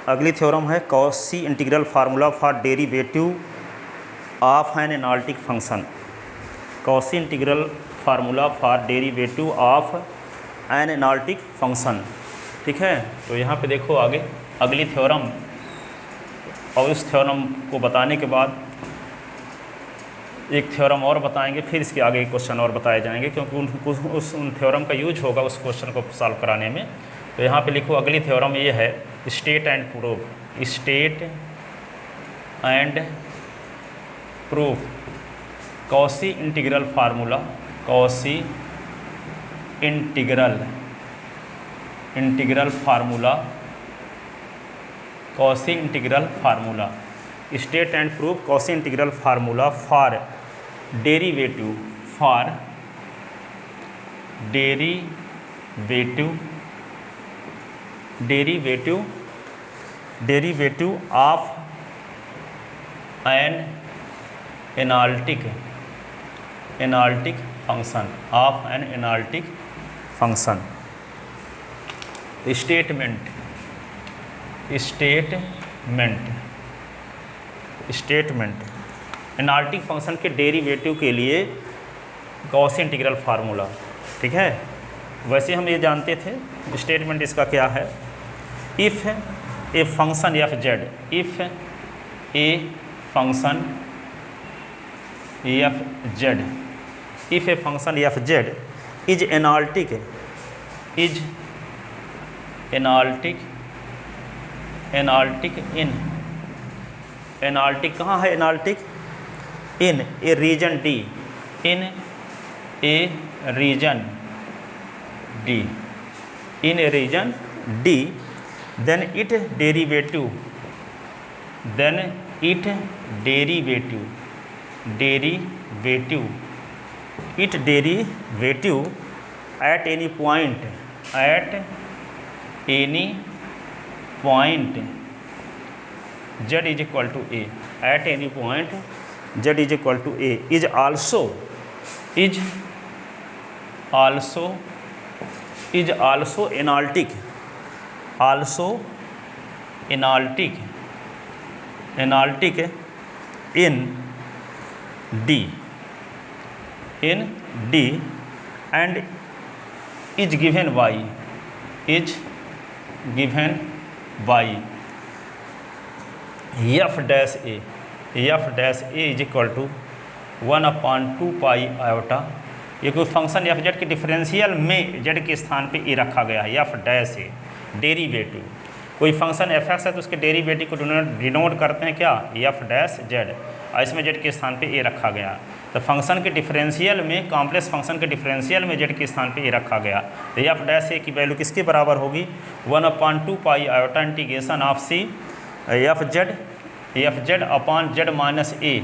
अगली थ्योरम है Cauchy integral formula for derivative of an analytic function. Cauchy integral formula for derivative of an analytic function. ठीक है, तो यहाँ पे देखो आगे अगली थ्योरम, और इस थ्योरम को बताने के बाद एक थ्योरम और बताएंगे, फिर इसके आगे एक क्वेश्चन और बताए जाएंगे, क्योंकि उन थ्योरम का यूज होगा उस क्वेश्चन को सॉल्व कराने में। तो यहाँ पे लिखो अगली थ्योरम ये है state and proof. State and proof Cauchy integral formula, Cauchy integral formula, Cauchy integral formula, state and proof Cauchy integral formula for derivative of an analytic function. Statement analytic function के derivative के लिए Cauchy integral formula. ठीक है, वैसे हम ये जानते थे स्टेटमेंट इसका क्या है। If a function f z, if a function f z is analytic in, analytic कहाँ है analytic? In a region d, in a region d, then it derivative at any point z is equal to a, at any point z is equal to a is also analytic in D and is given by f dash a is equal to 1/2 pi iota. ये कोई function f Z के differential में Z के स्थान पे ए रखा गया है, एफ डैश ए डेरिवेटिव। कोई फंक्शन एफ एक्स है तो उसके डेरिवेटिव को डिनोट करते हैं क्या? एफ डैश जेड, और इसमें जेड के स्थान पे ए रखा गया। तो फंक्शन के डिफरेंशियल में, कॉम्प्लेक्स फंक्शन के डिफरेंशियल में जेड के स्थान पे ए रखा गया। तो एफ डैश ए की वैल्यू किसके बराबर होगी? 1/2 pi iota integration of c F z upon z minus a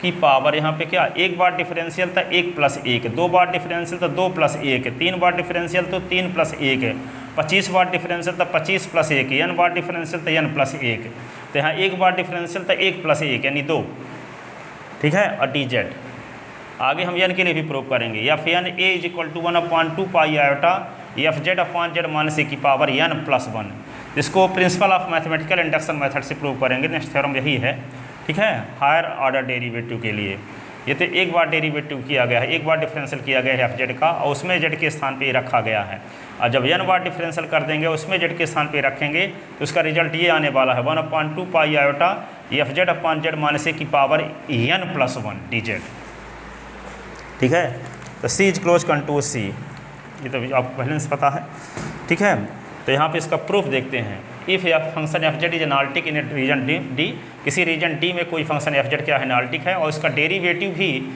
की पावर, यहाँ पे क्या एक बार डिफरेंशियल था 1 + 1, 2 बार डिफरेंशियल था 2 + 1, 3 बार डिफरेंशियल तो 3 + 1, 25 बार डिफरेंशियल था 25 + 1, n बार डिफरेंशियल था n + 1। तो यहाँ एक बार डिफरेंशियल था 1 + 1 यानी 2। ठीक है, और डी जेड आगे हम n के लिए भी प्रूव करेंगे। F n a is equal to 1/2 pi iota f z upon z minus a की पावर n + 1। इसको principle of mathematical induction method से प्रूव करेंगे। नेक्स्ट थ्योरम यही है। ठीक है, हायर ऑर्डर डेरिवेटिव के लिए ये तो एक बार डेरिवेटिव किया गया है, एक बार डिफरेंशियल किया गया है एफ जेड का, और उसमें जेड के स्थान पे रखा गया है। और जब n बार डिफरेंशियल कर देंगे उसमें जेड के स्थान पे रखेंगे तो उसका रिजल्ट ये आने वाला है 1/2 pi iota f z upon z minus a की पावर n + 1 डी जेड। ठीक है, तो सी इज क्लोज कंटूर सी, ये तो आपको पहले से पता है। ठीक है, तो यहाँ पे इसका प्रूफ देखते हैं। If f function f z is analytic in region d, किसी रीजन डी में कोई फंक्शन एफ जेड क्या है? एनालिटिक है, और उसका डेरिवेटिव भी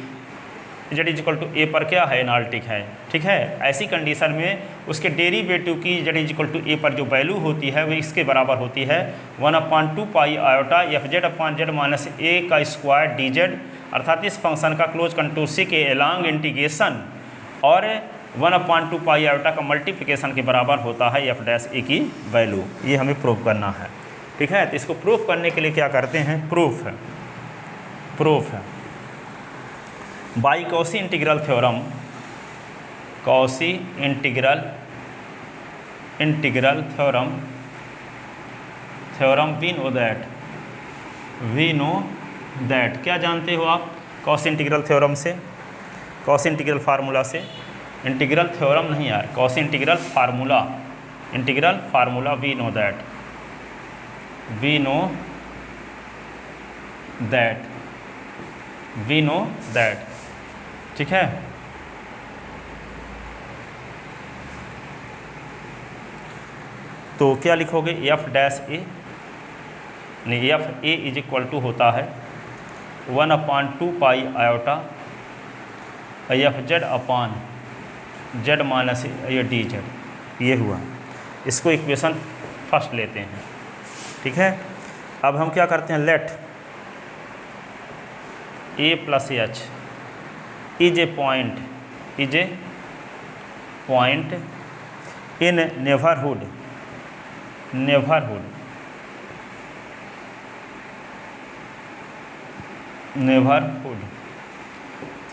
जेड इज इक्वल टू ए पर क्या है? एनालिटिक है। ठीक है, ऐसी कंडीशन में उसके डेरिवेटिव की जेड इज इक्वल टू ए पर जो वैल्यू होती है वो इसके बराबर होती है 1/2 pi iota f z upon z minus a का स्क्वायर डी जेड, अर्थात इस फंक्शन का क्लोज कंटूर सी के एलॉन्ग इंटीग्रेशन और 1/2 पाई आयोटा का मल्टीप्लिकेशन के बराबर होता है एफ डैश ए की वैल्यू। ये हमें प्रूव करना है। ठीक है, तो इसको प्रूफ करने के लिए क्या करते हैं? प्रूफ है by Cauchy integral theorem, Cauchy integral theorem we know that क्या जानते हो आप कॉस इंटीग्रल थ्योरम से, कॉस इंटीग्रल फार्मूला से, इंटीग्रल थ्योरम नहीं यार, Cauchy integral formula, integral formula we know that, we know that, we know that, ठीक है। तो क्या लिखोगे, एफ डैश ए, नहीं f a is equal to होता है 1/2 pi iota f z upon Z minus ये डी जेड, ये हुआ। इसको इक्वेशन फर्स्ट लेते हैं, ठीक है। अब हम क्या करते हैं, let a plus h is a point, is a point in neighbourhood, neighbourhood, neighbourhood,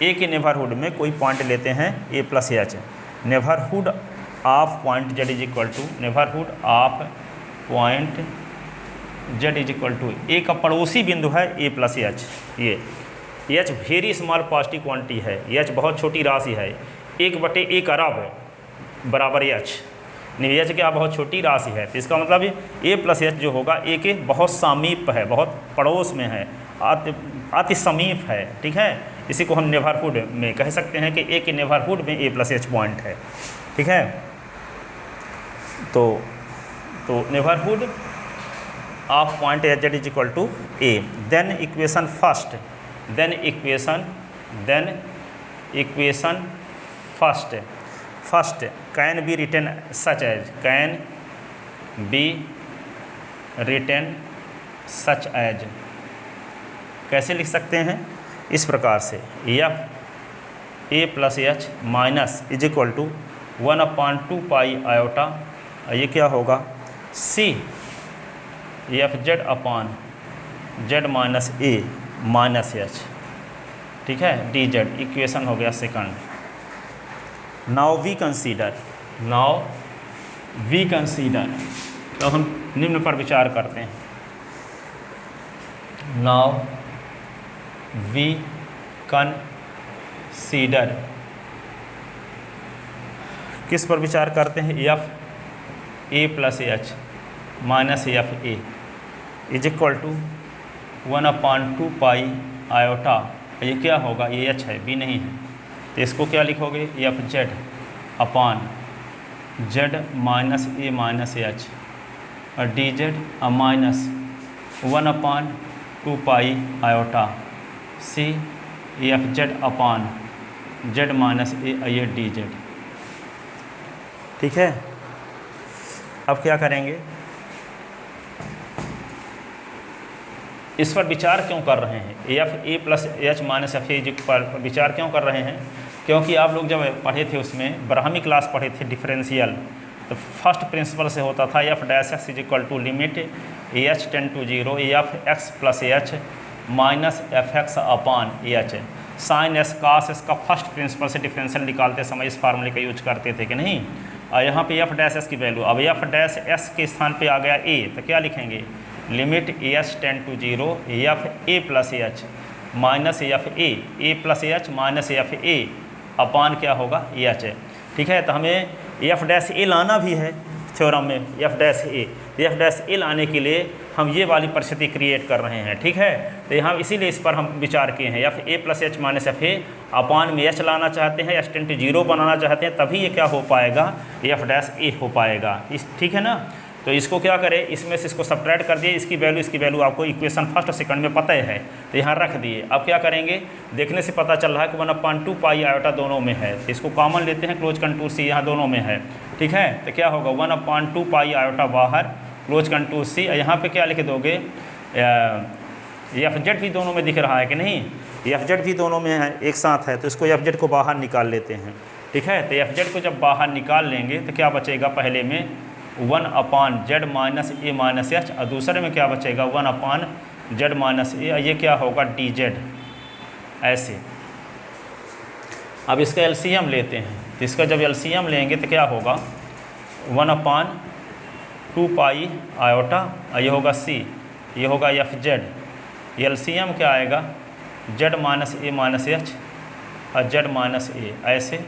a के नेबरहुड में कोई पॉइंट लेते हैं a plus h, neighbourhood of point z is equal to, neighbourhood of point z is equal to, a का पड़ोसी बिंदु है a plus h, ये h very small positive quantity है, एच बहुत छोटी राशि है, 1/1 अरब बराबर एच, नहीं एच क्या बहुत छोटी राशि है, तो इसका मतलब ए प्लस एच जो होगा ए के बहुत समीप है, बहुत पड़ोस में है, अति समीप है, ठीक है। इसी को हम नेबरहुड में कह सकते हैं कि ए के नेबरहुड में ए प्लस एच पॉइंट है, ठीक है। तो neighbourhood of point h z is equal to a, then equation first, then equation first can be written such as, can be written such as, कैसे लिख सकते हैं, इस प्रकार से f A plus H minus is equal to 1/2 pi iota, ये क्या होगा, C F z upon Z minus ए माइनस एच, ठीक है, डी जेड, इक्वेशन हो गया सेकंड। नाउ वी कंसीडर, तो हम निम्न पर विचार करते हैं, नाउ वी कंसीडर, किस पर विचार करते हैं, f A plus H minus F a is equal to 1/2 pi iota, ये क्या होगा, ये एच है, बी नहीं है, तो इसको क्या लिखोगे, f z upon Z minus ए माइनस एच और D z minus 1/2 pi iota c F z upon Z minus a d z, ठीक है। अब क्या करेंगे, इस पर विचार क्यों कर रहे हैं, f A plus H minus F A पर विचार क्यों कर रहे हैं, क्योंकि आप लोग जब पढ़े थे उसमें ब्राह्मी क्लास पढ़े थे डिफरेंशियल, तो फर्स्ट प्रिंसिपल से होता था f dash x is equal to limit a h tend to 0 f x plus H minus f x upon h, sine s cos s का फर्स्ट प्रिंसिपल से डिफरेंशियल निकालते समय इस फार्मूले का यूज करते थे कि नहीं। और यहाँ पे एफ डैश एस की वैल्यू, अब एफ डैश एस के स्थान पे आ गया ए, तो क्या लिखेंगे, limit a h tend to 0 F A plus H minus F A plus H minus F A upon क्या होगा एच, ठीक है। तो हमें एफ डैश ए लाना भी है थ्योरम में, एफ डैश ए लाने के लिए हम ये वाली परिस्थिति क्रिएट कर रहे हैं, ठीक है। तो यहाँ इसीलिए इस पर हम विचार किए हैं, f A plus H minus F A upon में एच लाना चाहते हैं, एच टेंड टू 0 बनाना चाहते हैं, तभी ये क्या हो पाएगा, एफ डैश ए हो पाएगा, इस ठीक है ना। तो इसको क्या करें, इसमें से इसको सब्ट्रैक्ट कर दिए, इसकी वैल्यू आपको इक्वेशन फर्स्ट और सेकंड में पता है, तो यहाँ रख दिए। अब क्या करेंगे, देखने से पता चल रहा है कि 1/2 पाई आयोटा दोनों में है, तो इसको कॉमन लेते हैं, क्लोज कंटूर सी यहाँ दोनों में है, ठीक है। तो क्या होगा, 1/2 पाई आयोटा बाहर, क्लोज कंटूर सी, यहाँ पे क्या लिख दोगे, एफ जेड भी दोनों में दिख रहा है कि नहीं, एफ जेड भी दोनों में है, एक साथ है, तो इसको एफ जेड को बाहर निकाल लेते हैं, ठीक है। तो एफ जेड को जब बाहर निकाल लेंगे तो क्या बचेगा, पहले में 1/z माइनस ए माइनस एच, और दूसरे में क्या बचेगा 1/z माइनस ए, ये क्या होगा डी जेड, ऐसे। अब इसका एलसीएम लेते हैं, तो इसका जब एलसीएम लेंगे तो क्या होगा, 1/z 2 पाई आयोटा, ये होगा सी, ये होगा एफ जेड, एलसीएम क्या आएगा जेड माइनस ए माइनस एच और जेड माइनस ए ऐसे,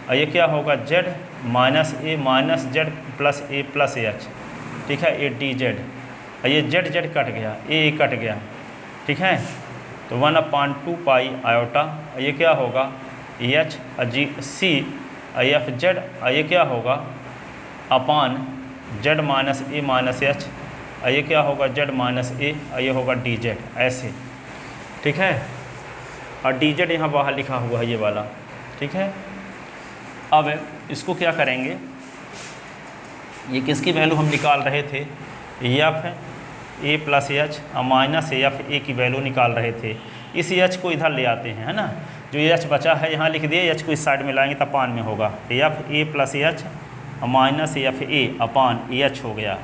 और ये क्या होगा जेड माइनस ए माइनस जेड प्लस ए प्लस एच, ठीक है, ए डी जेड, और ये जेड जेड कट गया, ए कट गया, ठीक है, तो 1/2 पाई आयोटा, ये क्या होगा h g c F z, ये क्या होगा अपान जेड माइनस ए माइनस एच, ये क्या होगा जेड माइनस ए, ये होगा डी जेड ऐसे, ठीक है, और डी जेड यहाँ बाहर लिखा हुआ है ये वाला, ठीक है। अब इसको क्या करेंगे, ये किसकी वैल्यू हम निकाल रहे थे, F A plus H minus F A की वैल्यू निकाल रहे थे, इस एच को इधर ले आते हैं, है ना, जो एच बचा है यहाँ लिख दिए, एच को इस साइड में लाएंगे तब अपान में होगा, F A plus H minus F A upon H हो गया,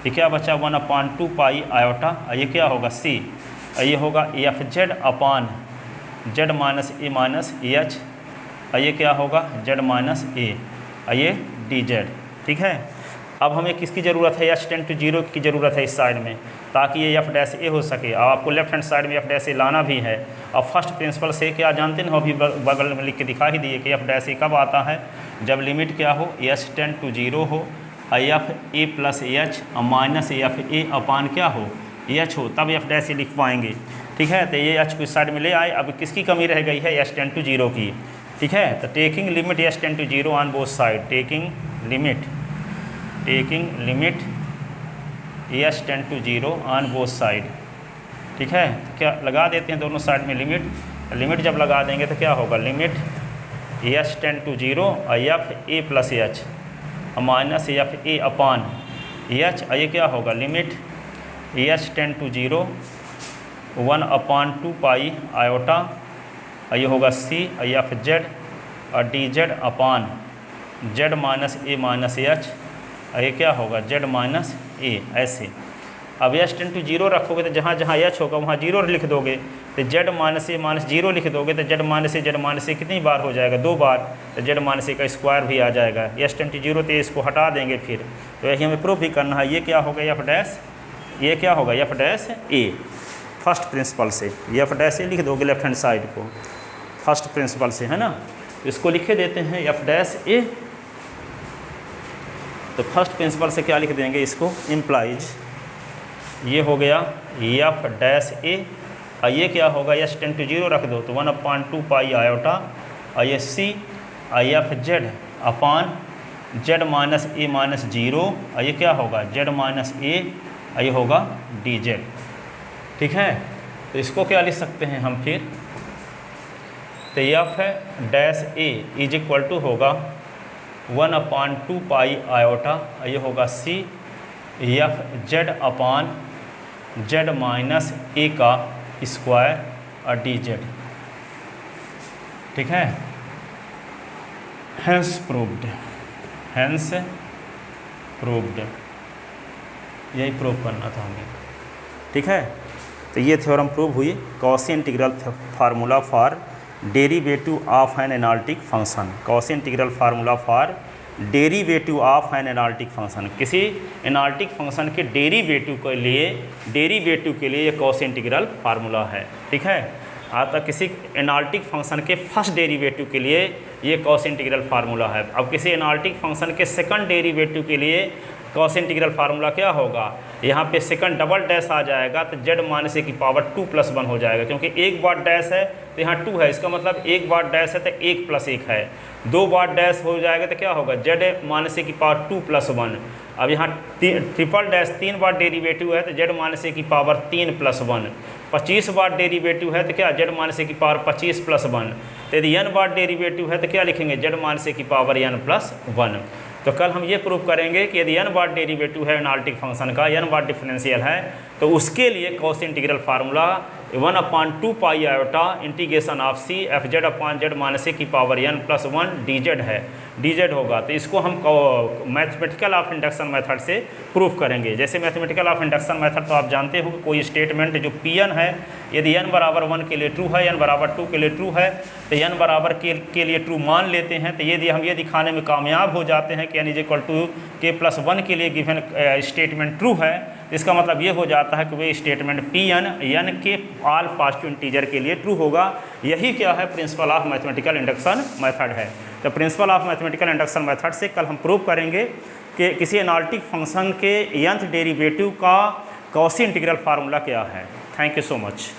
ये क्या बचा 1/2 पाई आयोटा, ये क्या होगा सी, ये होगा F z upon Z minus ए माइनस एच, ये क्या होगा जेड माइनस ए, ये डी जेड, ठीक है। अब हमें किसकी ज़रूरत है, एच टेंड टू 0 की ज़रूरत है इस साइड में, ताकि ये एफ डैश ए हो सके, और आपको लेफ्ट हैंड साइड में एफ डैश ए लाना भी है। और फर्स्ट प्रिंसिपल से क्या जानते हैं, अभी बगल में लिख के दिखा ही दिए कि एफ डैश ए कब आता है, जब लिमिट क्या हो एच टेंड टू 0 हो, f A plus H minus F A upon क्या हो एच हो, तब एफ डैश ए लिख पाएंगे, ठीक है। तो ये एच को इस साइड में ले आए, अब किसकी कमी रह गई है, एच टेंड टू 0 की, ठीक है। तो taking limit H tend to 0 on both side, taking limit H tend to 0 on both side, ठीक है। तो क्या लगा देते हैं दोनों साइड में लिमिट, लिमिट जब लगा देंगे तो क्या होगा limit H tend to 0 F A plus H minus F A upon H, ये क्या होगा limit H tend to 0 1/2 pi iota, ये होगा सी एफ जेड और D Z upon Z minus ए माइनस एच, ये क्या होगा जेड माइनस ए ऐसे। अब एच टेंड टू 0 रखोगे तो जहाँ जहाँ एच होगा वहाँ 0 लिख दोगे, तो जेड माइनस ए माइनस 0 लिख दोगे तो जेड माइनस ए कितनी बार हो जाएगा 2 बार, तो जेड माइनस ए का स्क्वायर भी आ जाएगा, एच टेंड टू 0 तो इसको हटा देंगे फिर, तो यही हमें प्रूफ भी करना है, ये क्या होगा एफ डैश, ये क्या होगा एफ डैश ए, फर्स्ट प्रिंसिपल से एफ डैश ए लिख दोगे लेफ्ट हैंड साइड को फर्स्ट प्रिंसिपल से, है ना, इसको लिखे देते हैं एफ डैश ए, तो फर्स्ट प्रिंसिपल से क्या लिख देंगे इसको इम्प्लाइज, ये हो गया एफ डैश ए, और ये क्या होगा एच टेंड टू 0 रख दो तो 1/2 पाई आयोटा, और ये C F z upon Z minus ए माइनस 0, और ये क्या होगा जेड माइनस ए, ये होगा डी जेड, ठीक है। तो इसको क्या लिख सकते हैं हम फिर, तो f dash a is equal to होगा 1/2 पाई आयोटा, ये होगा C F z upon Z minus a का स्क्वायर और डी जेड, ठीक है। हैंस प्रूव्ड, यही प्रूव करना था हमें, ठीक है। तो ये थ्योरम प्रूव हुई, Cauchy integral formula for derivative of an analytic function, Cauchy integral formula for derivative of an analytic function, किसी एनालिटिक फंक्शन के डेरिवेटिव के लिए ये कॉशी इंटीग्रल फार्मूला है, ठीक है। आता किसी एनालिटिक फंक्शन के फर्स्ट डेरिवेटिव के लिए ये कॉशी इंटीग्रल फार्मूला है। अब किसी एनालिटिक फंक्शन के सेकंड डेरिवेटिव के लिए कॉशी इंटीग्रल फार्मूला क्या होगा, यहाँ पे सेकंड डबल डैश आ जाएगा तो जेड माइनस ए की पावर 2 + 1 हो जाएगा, क्योंकि एक बार डैश है तो यहाँ 2 है, इसका मतलब एक बार डैश है तो 1 + 1 है, 2 बार डैश हो जाएगा तो क्या होगा जेड माइनस ए की पावर 2 + 1। अब यहाँ ट्रिपल डैश 3 बार डेरिवेटिव है तो जेड माइनस ए की पावर 3 + 1, 25 बार डेरिवेटिव है तो क्या जेड माइनस ए की पावर 25 + 1, तो यदि n बार डेरिवेटिव है तो क्या लिखेंगे जेड माइनस ए की पावर n + 1। तो कल हम ये प्रूव करेंगे कि यदि n बार डेरिवेटिव है एनालिटिक फंक्शन का, n बार डिफरेंशियल है, तो उसके लिए Cauchy integral formula 1/2 pi iota integration of c F z upon Z minus a की पावर n + 1 डी जेड है। dz होगा। तो इसको हम मैथमेटिकल ऑफ इंडक्शन मेथड से प्रूफ करेंगे। जैसे मैथमेटिकल ऑफ इंडक्शन मेथड तो आप जानते हो, कोई स्टेटमेंट जो Pn है, यदि n बराबर 1 के लिए ट्रू है, n बराबर 2 के लिए ट्रू है, तो n बराबर के लिए ट्रू मान लेते हैं। तो यदि हम ये दिखाने में कामयाब हो जाते हैं कि n = k+1 के लिए गिवन स्टेटमेंट ट्रू है, इसका मतलब ये हो जाता है कि वे स्टेटमेंट Pn n के ऑल पॉजिटिव इंटीजर के लिए ट्रू होगा। यही क्या है, principal of mathematical induction method है। तो principal of mathematical induction method से कल हम प्रूव करेंगे कि किसी एनालिटिक फंक्शन के nth डेरिवेटिव का कॉची इंटीग्रल फार्मूला क्या है। Thank you so much.